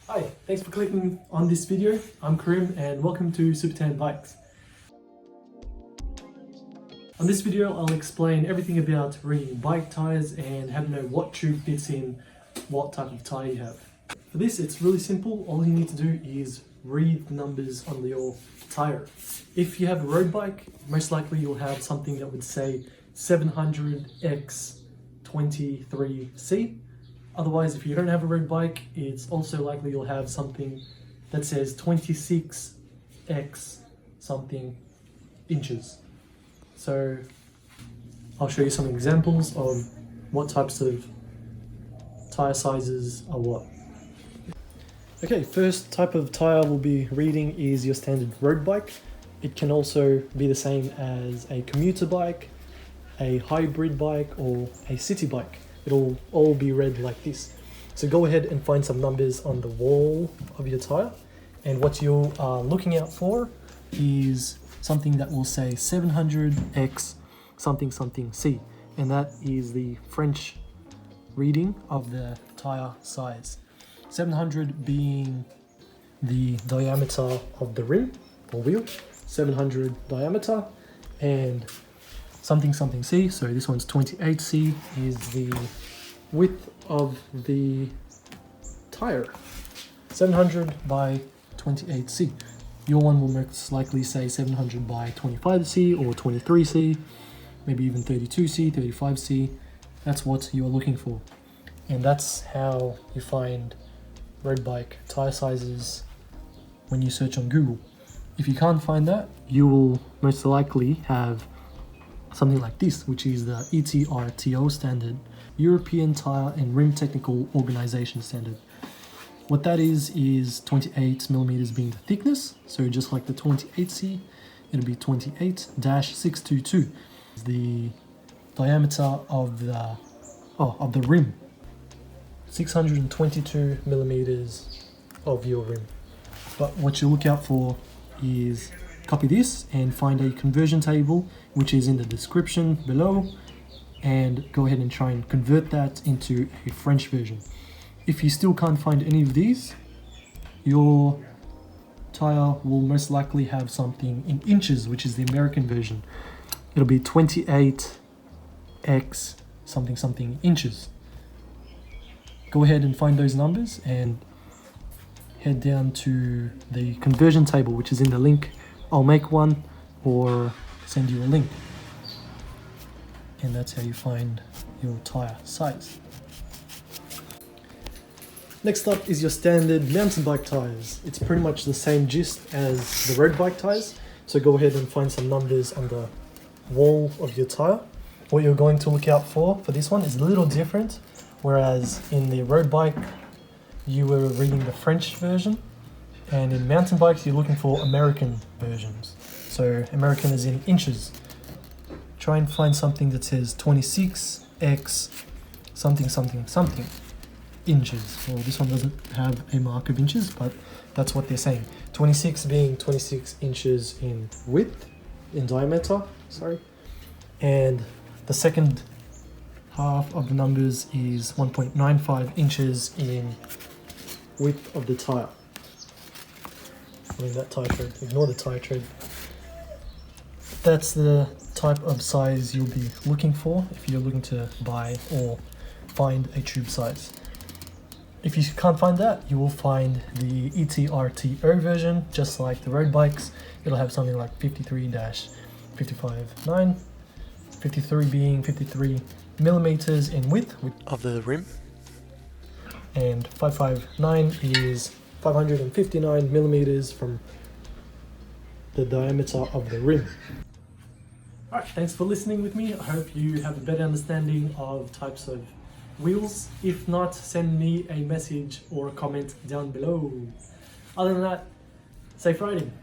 Hi, thanks for clicking on this video. I'm Carim and welcome to Supatan Bikes. On this video I'll explain everything about reading bike tyres and how to know what tube fits in what type of tyre you have. For this it's really simple. All you need to do is read the numbers on your tyre. If you have a road bike, most likely you'll have something that would say 700x23C. Otherwise, if you don't have a road bike, it's also likely you'll have something that says 26x something inches. So I'll show you some examples of what types of tire sizes are what. Okay, first type of tire we'll be reading is your standard road bike. It can also be the same as a commuter bike, a hybrid bike, or a city bike. It'll all be read like this. So go ahead and find some numbers on the wall of your tire, and what you are looking out for is something that will say 700x something something C, and that is the French reading of the tire size. 700 being the diameter of the rim or wheel, 700 diameter, and something something C, so this one's 28C, is the width of the tire. 700 by 28C. Your one will most likely say 700 by 25C or 23C, maybe even 32C, 35C. That's what you're looking for. And that's how you find road bike tire sizes when you search on Google. If you can't find that, you will most likely have something like this, which is the ETRTO standard, European Tire and Rim Technical Organization standard. What that is 28 millimeters being the thickness, so just like the 28C, it'll be 28-622. The diameter of the rim, 622 millimeters of your rim. But what you look out for is copy this and find a conversion table, which is in the description below, and go ahead and try and convert that into a French version. If you still can't find any of these, your tire will most likely have something in inches, which is the American version. It'll be 28x something something inches. Go ahead and find those numbers and head down to the conversion table, which is in the link. I'll make one or send you a link, and that's how you find your tire size. Next up is your standard mountain bike tires. It's pretty much the same gist as the road bike tires, so go ahead and find some numbers on the wall of your tire. What you're going to look out for this one is a little different, whereas in the road bike you were reading the French version, and in mountain bikes you're looking for American versions. So American is in inches. Try and find something that says 26x something something something inches. Well, this one doesn't have a mark of inches, but that's what they're saying. 26 being 26 inches in width, in diameter, sorry. And the second half of the numbers is 1.95 inches in width of the tire. I mean that tire tread, ignore the tire tread. That's the type of size you'll be looking for if you're looking to buy or find a tube size. If you can't find that, you will find the ETRTO version, just like the road bikes. It'll have something like 53-559, 53 being 53 millimeters in width of the rim, and 559 is 559 millimeters from the diameter of the rim. Alright, thanks for listening with me. I hope you have a better understanding of types of wheels. If not, send me a message or a comment down below. Other than that, safe riding.